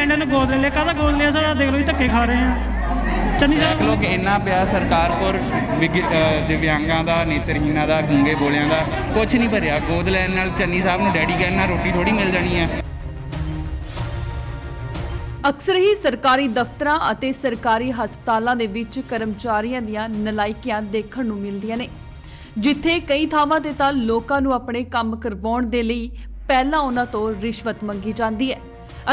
ਬਲਾਈਂਡਾਂ ਨੂੰ ਗੋਦ ਲੈ ਲਿਆ। ਕਾਹਦਾ ਗੋਦ ਲਿਆ ਸਰ? ਦੇਖ ਲਓ ਜੀ, ਧੱਕੇ ਖਾ ਰਹੇ ਆ। ਚੰਨੀ ਦੇਖ ਸਾਹਿਬ ਲਓ ਕਿ ਇੰਨਾ ਪਿਆ ਸਰਕਾਰਪੁਰ ਦਿਵਿਆਂਗਾਂ ਦਾ, ਨੇਤਰਹੀਣਾਂ ਦਾ, ਗੂੰਗੇ ਬੋਲਿਆਂ ਦਾ ਕੁਛ ਨਹੀਂ ਭਰਿਆ। ਗੋਦ ਲੈਣ ਨਾਲ ਚੰਨੀ ਸਾਹਿਬ ਨੂੰ ਡੈਡੀ ਕਹਿਣ ਨਾਲ ਰੋਟੀ ਥੋੜੀ ਮਿਲ ਜਾਣੀ ਹੈ। ਅਕਸਰ ਹੀ ਸਰਕਾਰੀ ਦਫ਼ਤਰਾਂ ਅਤੇ ਸਰਕਾਰੀ ਹਸਪਤਾਲਾਂ ਦੇ ਵਿੱਚ ਕਰਮਚਾਰੀਆਂ ਦੀਆਂ ਨਲਾਇਕੀਆਂ ਦੇਖਣ ਨੂੰ ਮਿਲਦੀਆਂ ਨੇ, ਜਿੱਥੇ ਕਈ ਥਾਵਾਂ ਤੇ ਤਾਂ ਲੋਕਾਂ ਨੂੰ ਆਪਣੇ ਕੰਮ ਕਰਵਾਉਣ ਦੇ ਲਈ ਪਹਿਲਾਂ ਉਹਨਾਂ ਤੋਂ ਰਿਸ਼ਵਤ ਮੰਗੀ ਜਾਂਦੀ ਹੈ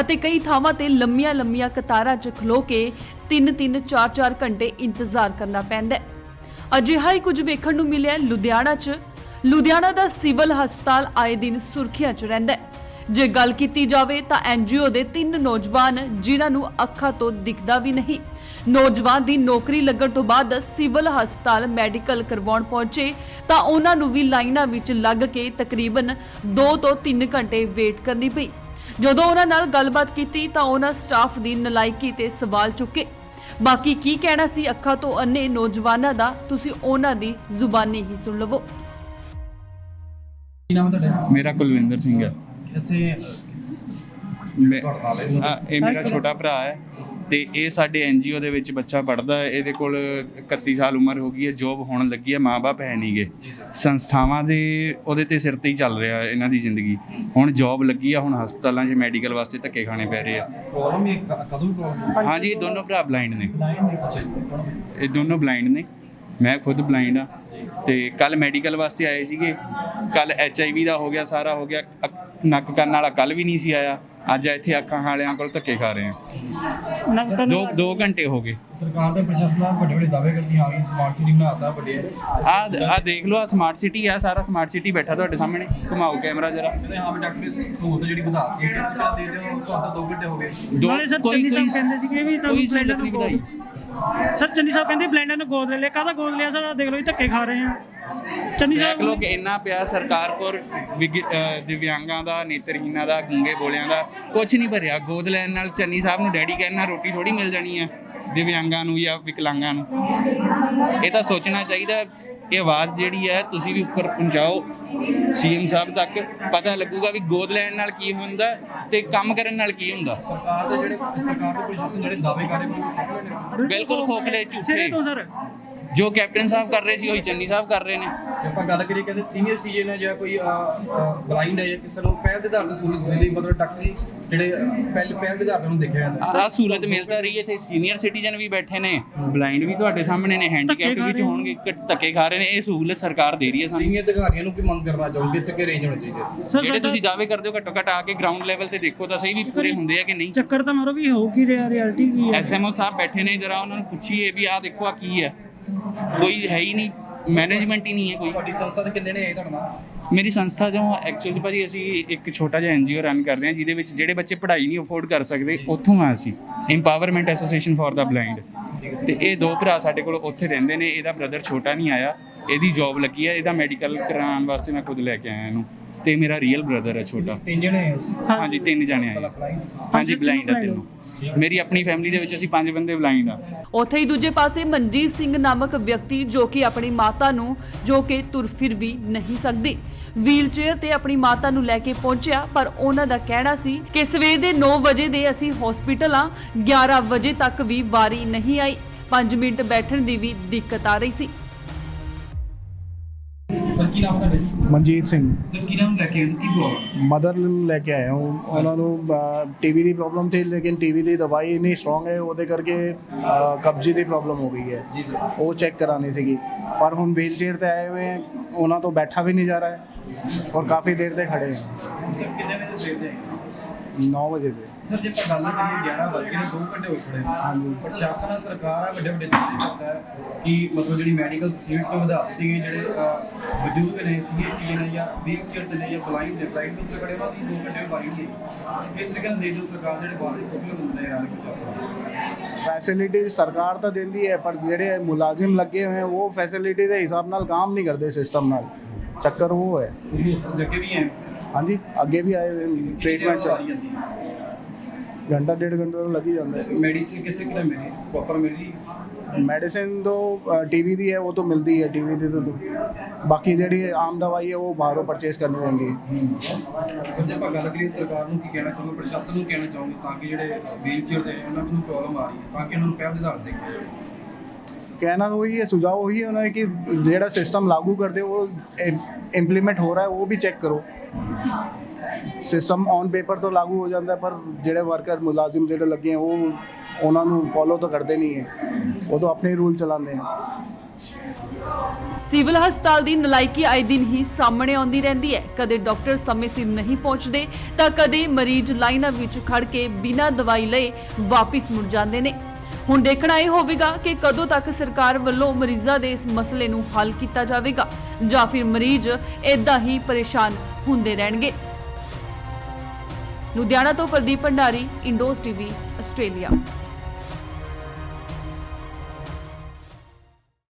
ਅਤੇ ਕਈ ਥਾਵਾਂ ਤੇ ਲੰਮੀਆਂ ਕਤਾਰਾਂ 'ਚ ਖਲੋ ਕੇ 3-3 4-4 ਘੰਟੇ ਇੰਤਜ਼ਾਰ ਕਰਨਾ ਪੈਂਦਾ ਹੈ। ਅਜਿਹਾ ਹੀ ਕੁਝ ਵੇਖਣ ਨੂੰ ਮਿਲਿਆ ਲੁਧਿਆਣਾ 'ਚ। ਲੁਧਿਆਣਾ ਦਾ ਸਿਵਲ ਹਸਪਤਾਲ ਆਏ ਦਿਨ ਸੁਰਖੀਆਂ 'ਚ ਰਹਿੰਦਾ ਹੈ। ਜੇ ਗੱਲ ਕੀਤੀ ਜਾਵੇ ਤਾਂ ਐਨਜੀਓ ਦੇ 3 ਨੌਜਵਾਨ ਜਿਨ੍ਹਾਂ ਨੂੰ ਅੱਖਾਂ ਤੋਂ ਦਿਖਦਾ ਵੀ ਨਹੀਂ, ਨੌਜਵਾਨ ਦੀ ਨੌਕਰੀ ਲੱਗਣ ਤੋਂ ਬਾਅਦ ਸਿਵਲ ਹਸਪਤਾਲ ਮੈਡੀਕਲ ਕਰਵਾਉਣ ਪਹੁੰਚੇ ਤਾਂ ਉਹਨਾਂ ਨੂੰ ਵੀ ਲਾਈਨਾਂ ਵਿੱਚ ਲੱਗ ਕੇ ਤਕਰੀਬਨ 2 ਤੋਂ 3 ਘੰਟੇ ਵੇਟ ਕਰਨੀ ਪਈ। ਜਦੋਂ ਉਹਨਾਂ ਨਾਲ ਗੱਲਬਾਤ ਕੀਤੀ ਤਾਂ ਉਹਨਾਂ ਸਟਾਫ ਦੀ ਨਲਾਇਕੀ ਤੇ ਸਵਾਲ ਚੁੱਕੇ। ਬਾਕੀ ਕੀ ਕਹਿਣਾ ਸੀ ਅੱਖਾਂ ਤੋਂ ਅੰਨੇ ਨੌਜਵਾਨਾਂ ਦਾ, ਤੁਸੀਂ ਉਹਨਾਂ ਦੀ ਜ਼ੁਬਾਨੀ ਹੀ ਸੁਣ ਲਵੋ। ਕੀ ਨਾਮ ਹੈ ਤੁਹਾਡਾ? ਮੇਰਾ ਕੁਲਵਿੰਦਰ ਸਿੰਘ ਹੈ। ਇੱਥੇ ਇਹ ਮੇਰਾ ਛੋਟਾ ਭਰਾ ਹੈ ਤੇ ਇਹ ਸਾਡੇ ਐਨਜੀਓ ਦੇ ਵਿੱਚ ਬੱਚਾ ਪੜ੍ਹਦਾ ਹੈ। ਇਹਦੇ ਕੋਲ 31 ਸਾਲ ਉਮਰ ਹੋ ਗਈ ਹੈ, ਜੋਬ ਹੋਣ ਲੱਗੀ ਹੈ, ਮਾਂ-ਬਾਪ ਹੈ ਨਹੀਂਗੇ। ਸੰਸਥਾਵਾਂ ਦੇ ਉਹਦੇ ਤੇ ਸਿਰ ਤੇ ਹੀ ਚੱਲ ਰਿਹਾ ਇਹਨਾਂ ਦੀ ਜ਼ਿੰਦਗੀ। ਹੁਣ ਜੋਬ ਲੱਗੀ ਆ, ਹੁਣ ਹਸਪਤਾਲਾਂ 'ਚ ਮੈਡੀਕਲ ਵਾਸਤੇ ਧੱਕੇ ਖਾਣੇ ਪੈ ਰਹੇ ਆ। ਪ੍ਰੋਬਲਮ ਇਹ ਕਦੋਂ ਪ੍ਰੋਬਲਮ? ਹਾਂਜੀ, ਇਹ ਦੋਨੋਂ ਭਰਾ ਬਲਾਈਂਡ ਨੇ। ਅੱਛਾ ਜੀ। ਇਹ ਦੋਨੋਂ ਬਲਾਈਂਡ ਨੇ, ਮੈਂ ਖੁਦ ਬਲਾਈਂਡ ਆ। ਤੇ ਕੱਲ ਮੈਡੀਕਲ ਵਾਸਤੇ ਆਏ ਸੀਗੇ। ਕੱਲ HIV ਦਾ ਹੋ ਗਿਆ, ਸਾਰਾ ਹੋ ਗਿਆ। ਨੱਕ ਕੰਨ ਵਾਲਾ ਕੱਲ ਵੀ ਨਹੀਂ ਸੀ ਆਇਆ। ਅੱਜ ਇੱਥੇ ਅੱਖਾਂ ਵਾਲਿਆਂ ਕੋਲ ਧੱਕੇ ਖਾ ਰਹੇ ਆ। 2 ਘੰਟੇ ਹੋ ਗਏ। ਸਰਕਾਰ ਦੇ ਪ੍ਰਸ਼ਾਸਨ ਨਾਲ ਵੱਡੇ ਦਾਅਵੇ ਕਰਦੀ ਆ ਗਈ, ਸਮਾਰਟ ਸਿਟੀ ਬਣਾਤਾ ਵੱਡੇ। ਆ ਦੇਖ ਲਓ, ਆ ਸਮਾਰਟ ਸਿਟੀ ਆ, ਸਾਰਾ ਸਮਾਰਟ ਸਿਟੀ ਬੈਠਾ ਤੁਹਾਡੇ ਸਾਹਮਣੇ। ਘੁਮਾਓ ਕੈਮਰਾ ਜਰਾ। ਕਹਿੰਦੇ ਹਾਂ ਵੀ ਡਾਕਟਰ ਦੀ ਸਹੂਲਤ ਜਿਹੜੀ ਵਧਾਤੀ ਹੈ, ਇਸ ਦੇ ਦਿਓ ਤੁਹਾਡਾ 2 ਘੰਟੇ ਹੋ ਗਏ। ਨਾਲੇ ਸਰ ਚੰਨੀ ਸਾਹਿਬ ਕਹਿੰਦੇ ਸੀਗੇ ਵੀ ਕੋਈ ਸਹੂਲਤ ਨਹੀਂ ਵਧਾਈ। ਸਰ ਚੰਨੀ ਸਾਹਿਬ ਕਹਿੰਦੇ ਬਲਾਈਂਡਾਂ ਨੂੰ ਗੋਦ ਲੈ ਲਿਆ। ਕਾਹਦਾ ਗੋਦ ਲਿਆ ਸਰ? ਦੇਖ ਲਓ ਜੀ, ਧੱਕੇ ਖਾ ਰਹੇ ਆ। ਚੰਨੀ ਦੇਖ ਸਾਹਿਬ ਲਓ ਕਿ ਇੰਨਾ ਪਿਆ ਸਰਕਾਰਪੁਰ ਦਿਵਿਆਂਗਾਂ ਦਾ, ਨੇਤਰਹੀਣਾਂ ਦਾ, ਗੂੰਗੇ ਬੋਲਿਆਂ ਦਾ ਕੁਛ ਨਹੀਂ ਭਰਿਆ। ਗੋਦ ਲੈਣ ਨਾਲ ਚੰਨੀ ਸਾਹਿਬ ਨੂੰ ਡੈਡੀ ਕਹਿਣ ਨਾਲ ਰੋਟੀ ਥੋੜੀ ਮਿਲ ਜਾਣੀ ਹੈ ਦਿਵਿਆਂਗਾਂ ਨੂੰ ਜਾਂ ਵਿਕਲਾਂਗਾਂ ਨੂੰ। ਇਹ ਤਾਂ ਸੋਚਣਾ ਚਾਹੀਦਾ। ਇਹ ਆਵਾਜ਼ ਜਿਹੜੀ ਹੈ ਤੁਸੀਂ ਵੀ ਉੱਪਰ ਪਹੁੰਚਾਓ CM ਸਾਹਿਬ ਤੱਕ। ਪਤਾ ਲੱਗੂਗਾ ਵੀ ਗੋਦ ਲੈਣ ਨਾਲ ਕੀ ਹੁੰਦਾ ਤੇ ਕੰਮ ਕਰਨ ਨਾਲ ਕੀ ਹੁੰਦਾ। ਸਰਕਾਰ ਦੇ ਪ੍ਰਸ਼ਾਸਨ ਜਿਹੜੇ ਦਾਅਵੇ ਕਰ ਰਹੇ ਨੇ ਬਿਲਕੁਲ ਖੋਖਲੇ, ਝੂਠੇ। ਤੋਂ ਸਰ ਜੋ ਕੈਪਟਨ ਸਾਹਿਬ ਕਰ ਰਹੇ ਸੀ ਉਹੀ ਚੰਨੀ ਸਾਹਿਬ ਕਰ ਰਹੇ ਨੇ। ਜੇ ਆਪਾਂ ਗੱਲ ਕਰੀਏ, ਕਹਿੰਦੇ ਸੀਨੀਅਰ ਸਿਟੀਜ਼ਨ ਹੈ ਜਾਂ ਕੋਈ ਬਲਾਈਂਡ ਹੈ ਜਾਂ ਕਿਸੇ ਨੂੰ ਪਹਿਲ ਦੇ ਆਧਾਰ ਤੇ ਸਹੂਲਤ ਮਿਲਦੀ, ਮਤਲਬ ਡਾਕਟਰੀ ਜਿਹੜੇ ਪਹਿਲ ਦੇ ਆਧਾਰ ਤੇ ਉਹਨੂੰ ਦੇਖਿਆ ਜਾਂਦਾ। ਆਹ ਸਹੂਲਤ ਮਿਲਦਾ ਰਹੀ। ਇੱਥੇ ਸੀਨੀਅਰ ਸਿਟੀਜ਼ਨ ਵੀ ਬੈਠੇ ਨੇ, ਬਲਾਈਂਡ ਵੀ ਤੁਹਾਡੇ ਸਾਹਮਣੇ ਨੇ, ਹੈਂਡੀਕੈਪਟ ਵਿੱਚ ਹੋਣਗੇ, ਧੱਕੇ ਖਾ ਰਹੇ ਨੇ। ਇਹ ਸਹੂਲਤ ਸਰਕਾਰ ਦੇ ਰਹੀ ਹੈ ਸਾਨੂੰ। ਸੀਨੀਅਰ ਅਧਿਕਾਰੀਆਂ ਨੂੰ ਕੀ ਮੰਗ ਕਰਨਾ ਚਾਹੋਗੇ, ਕਿਸ ਤੱਕ ਰੇਂਜ ਹੋਣੀ ਚਾਹੀਦੀ ਹੈ? ਜਿਹੜੇ ਤੁਸੀਂ ਦਾਅਵੇ ਕਰਦੇ ਹੋ, ਘੱਟੋ ਘੱਟ ਆ ਕੇ ਗਰਾਊਂਡ ਲੈਵਲ ਤੇ ਦੇਖੋ ਤਾਂ ਸਹੀ ਵੀ ਪੂਰੇ ਹੁੰਦੇ ਆ ਕਿ ਨਹੀਂ। ਚੱਕਰ ਤਾਂ ਮਾਰੋ ਵੀ ਹੋਊਗੀ, ਰਿਐਲਿਟੀ ਕੀ ਹੈ। SMO ਸਾਹਿਬ ਬੈਠੇ ਨੇ, ਜਰਾ ਉਹਨਾਂ ਨੂੰ ਪੁੱਛੀਏ ਵੀ ਆਹ ਦੇਖੋ ਆ ਕੀ ਹੈ। ਕੋਈ ਹੈ ਹੀ ਨਹੀਂ, ਮੈਨੇਜਮੈਂਟ ਹੀ ਨਹੀਂ ਹੈ ਕੋਈ। ਤੁਹਾਡੀ ਸੰਸਥਾ ਦੇ ਕਿੰਨੇ ਨੇ ਆਏ ਤੁਹਾਡੇ ਨਾਲ? ਮੇਰੀ ਸੰਸਥਾ ਜੋ ਐਕਚੁਅਲੀ ਭਾਜੀ ਅਸੀਂ ਇੱਕ ਛੋਟਾ ਜਿਹਾ NGO ਰਨ ਕਰ ਰਹੇ ਹਾਂ, ਜਿਹਦੇ ਵਿੱਚ ਜਿਹੜੇ ਬੱਚੇ ਪੜ੍ਹਾਈ ਨਹੀਂ ਅਫੋਰਡ ਕਰ ਸਕਦੇ ਉੱਥੋਂ ਆ ਅਸੀਂ, empowerment association for the blind. ਤੇ ਇਹ 2 ਭਰਾ ਸਾਡੇ ਕੋਲ ਉੱਥੇ ਰਹਿੰਦੇ ਨੇ। ਇਹਦਾ ਬ੍ਰਦਰ ਛੋਟਾ ਨਹੀਂ ਆਇਆ, ਇਹਦੀ ਜੌਬ ਲੱਗੀ ਹੈ। ਇਹਦਾ ਮੈਡੀਕਲ ਕਰਾਉਣ ਵਾਸਤੇ ਮੈਂ ਖੁਦ ਲੈ ਕੇ ਆਇਆ ਇਹਨੂੰ। ਤੇ ਮੇਰਾ ਰੀਅਲ ਬ੍ਰਦਰ ਹੈ ਛੋਟਾ। 3 ਜਣੇ? ਹਾਂਜੀ 3 ਜਣੇ ਆਏ। ਹਾਂਜੀ ਬਲਾਈਂਡ ਆ 3। ਮੇਰੀ ਆਪਣੀ ਫੈਮਿਲੀ ਦੇ ਵਿੱਚ ਅਸੀਂ 5 ਬੰਦੇ ਬਲਾਈਂਡ ਆ। ਉੱਥੇ ਹੀ ਦੂਜੇ ਪਾਸੇ ਮਨਜੀਤ ਸਿੰਘ ਨਾਮਕ ਵਿਅਕਤੀ ਜੋ ਕਿ ਆਪਣੀ ਮਾਤਾ ਨੂੰ, ਜੋ ਕਿ ਤੁਰ ਫਿਰ ਵੀ ਨਹੀਂ ਸਕਦੀ, ਵੀਲਚੇਅਰ ਤੇ ਆਪਣੀ ਮਾਤਾ ਨੂੰ ਲੈ ਕੇ ਪਹੁੰਚਿਆ। ਪਰ ਉਹਨਾਂ ਦਾ ਕਹਿਣਾ ਸੀ ਕਿ ਸਵੇਰ ਦੇ 9 ਵਜੇ ਦੇ ਅਸੀਂ ਹਸਪੀਟਲ ਆ, 11 ਵਜੇ ਤੱਕ ਵੀ ਵਾਰੀ ਨਹੀਂ ਆਈ। 5 ਮਿੰਟ ਬੈਠਣ ਦੀ ਵੀ ਦਿੱਕਤ ਆ ਰਹੀ ਸੀ। ਸਰ ਕੀ ਨਾਮ ਤੁਹਾਡਾ? ਮਨਜੀਤ ਸਿੰਘ। ਸਰ ਕੀ ਨਾਮ ਲੈ ਕੇ ਆਏ? ਕੀ ਪ੍ਰੋਬਲਮ? ਮਦਰ ਨੂੰ ਲੈ ਕੇ ਆਇਆ ਹੂੰ। ਉਹਨਾਂ ਨੂੰ ਟੀਵੀ ਦੀ ਪ੍ਰੋਬਲਮ ਥੀ, ਲੇਕਿਨ ਟੀਵੀ ਦੀ ਦਵਾਈ ਇੰਨੀ ਸਟਰੋਂਗ ਹੈ, ਉਹਦੇ ਕਰਕੇ ਕਬਜ਼ੇ ਦੀ ਪ੍ਰੋਬਲਮ ਹੋ ਗਈ ਹੈ ਜੀ ਸਰ। ਉਹ ਚੈੱਕ ਕਰਾਣੀ ਸੀਗੀ। ਪਰ ਹੁਣ ਵੀਲ ਚੇਅਰ 'ਤੇ ਆਏ ਹੋਏ, ਉਹਨਾਂ ਤੋਂ ਬੈਠਾ ਵੀ ਨਹੀਂ ਜਾ ਰਿਹਾ ਹੈ ਔਰ ਕਾਫੀ ਦੇਰ ਦੇ ਖੜੇ हैं। ਸਰ ਕਿੰਨੇ ਵਜੇ ਸਵੇਰ ਦੇ? 9 ਵਜੇ ਦੇ। ਸਰ ਜੇ ਆਪਾਂ ਗੱਲ ਕਰੀਏ 11 ਵਜੇ ਨੇ, 2 ਘੰਟੇ ਹੋਏ ਖੜੇ। ਹਾਂਜੀ। ਪ੍ਰਸ਼ਾਸਨ ਆ, ਸਰਕਾਰ ਆ, ਵੱਡੇ ਦਾਅਵੇ ਕਰਦਾ ਹੈ ਕਿ ਮਤਲਬ ਜਿਹੜੀ ਮੈਡੀਕਲ ਫੈਸਿਲਿਟੀ ਵਧਾ ਦਿੱਤੀ ਗਈ। ਜਿਹੜੇ ਬਜ਼ੁਰਗ ਨੇ, ਸੀਨੀਅਰ ਸਿਟੀਜ਼ਨ ਨੇ ਜਾਂ ਵੀਲ ਚੇਅਰ ਤੇ ਨੇ ਜਾਂ ਬਲਾਈਂਡ ਨੇ, ਬਲਾਈਂਡ ਉੱਤੇ ਖੜੇ, ਉਹਨਾਂ ਦੀ 2 ਘੰਟੇ ਵਾਰੀ ਨਹੀਂ ਹੈ। ਇਸ ਤਰੀਕੇ ਨਾਲ ਦੇਖ ਲਓ ਸਰਕਾਰ ਜਿਹੜੇ ਬਾਹਰ ਦੇ ਕੋਲ ਹੁੰਦੇ ਆ ਪ੍ਰਸ਼ਾਸਨ। ਫੈਸਿਲਿਟੀ ਸਰਕਾਰ ਤਾਂ ਦਿੰਦੀ ਹੈ, ਪਰ ਜਿਹੜੇ ਮੁਲਾਜ਼ਮ ਲੱਗੇ ਹੋਏ ਉਹ ਫੈਸਿਲਿਟੀ ਦੇ ਹਿਸਾਬ ਨਾਲ ਕੰਮ ਨਹੀਂ ਕਰਦੇ ਸਿਸਟਮ ਨਾਲ। ਚੱਕਰ ਉਹ ਹੈ। ਤੁਸੀਂ ਉਸ ਅੱਗੇ ਵੀ ਹੈ? ਹਾਂਜੀ, ਅੱਗੇ ਵੀ ਆਏ ਟ੍ਰੀਟਮੈਂਟ 'ਚ ਘੰਟਾ 1.5 ਘੰਟਾ ਤਾਂ ਲੱਗ ਹੀ ਜਾਂਦਾ ਹੈ। ਮੈਡੀਸਿਨ ਕਿਸ ਤਰੀਕੇ ਨਾਲ ਮਿਲੀ? ਪ੍ਰੋਪਰ ਮਿਲੀ? मेडिसिन तो टीवी दी है, वो तो मिलती है टीवी दी तो बाकी ਜਿਹੜੀ ਆਮ ਦਵਾਈ ਹੈ ਉਹ ਬਾਹਰੋਂ ਪਰਚੇਸ ਕਰਨੀ ਪੈਂਦੀ ਹੈ। ਸਰ ਜੇ ਆਪਾਂ ਗੱਲ ਕਰੀਏ ਸਰਕਾਰ ਨੂੰ ਕੀ ਕਹਿਣਾ ਚਾਹੋਗੇ, ਪ੍ਰਸ਼ਾਸਨ ਨੂੰ ਕਹਿਣਾ ਚਾਹੋਗੇ ਤਾਂ ਕਿ ਜਿਹੜੇ ਵੀਲਚੇਅਰ ਦੇ ਉਹਨਾਂ ਨੂੰ ਪ੍ਰੋਬਲਮ ਆ ਰਹੀ ਹੈ ਤਾਂ ਕਿ ਉਹਨਾਂ ਨੂੰ ਪਹਿਲ ਦੇ ਆਧਾਰ ਤੇ ਦੇਖਿਆ ਜਾਵੇ। कहना तो वही है, सुझाव वही है उन्होंने कि ਜਿਹੜਾ सिस्टम लागू कर दे वो इंप्लीमेंट हो रहा है वो भी चेक करो। सिस्टम ऑन पेपर तो लागू हो जाता है पर ਜਿਹੜੇ ਵਰਕਰ ਮੁਲਾਜ਼ਮ ਜਿਹੜੇ ਲੱਗੇ हैं वो ਉਹਨਾਂ ਨੂੰ ਫੋਲੋ ਤਾਂ ਕਰਦੇ ਨਹੀਂ ਹੈ, ਉਹ ਤਾਂ ਆਪਣੇ ਰੂਲ ਚਲਾਉਂਦੇ हैं। ਸਿਵਲ ਹਸਪਤਾਲ ਦੀ ਨਲਾਇਕੀ ਆਏ ਦਿਨ ਹੀ ਸਾਹਮਣੇ ਆਉਂਦੀ ਰਹਿੰਦੀ ਹੈ। ਕਦੇ ਡਾਕਟਰ ਸਮੇਂ ਸਿਰ ਨਹੀਂ ਪਹੁੰਚਦੇ ਤਾਂ ਕਦੇ ਮਰੀਜ਼ ਲਾਈਨਾਂ ਵਿੱਚ ਖੜ ਕੇ ਬਿਨਾਂ ਦਵਾਈ ਲਏ ਵਾਪਿਸ ਮੁੜ ਜਾਂਦੇ ਨੇ। ਹੁਣ ਦੇਖਣਾ ਇਹ ਹੋਵੇਗਾ ਕਿ ਕਦੋਂ ਤੱਕ ਸਰਕਾਰ ਵੱਲੋਂ ਮਰੀਜ਼ਾਂ ਦੇ ਇਸ ਮਸਲੇ ਨੂੰ ਹੱਲ ਕੀਤਾ ਜਾਵੇਗਾ ਜਾਂ ਫਿਰ ਮਰੀਜ਼ ਇਦਾਂ ਹੀ ਪਰੇਸ਼ਾਨ ਹੁੰਦੇ ਰਹਿਣਗੇ। ਲੁਧਿਆਣਾ ਤੋਂ ਪ੍ਰਦੀਪ ਭੰਡਾਰੀ, ਇੰਡੋਜ਼ ਟੀਵੀ, ਆਸਟ੍ਰੇਲੀਆ।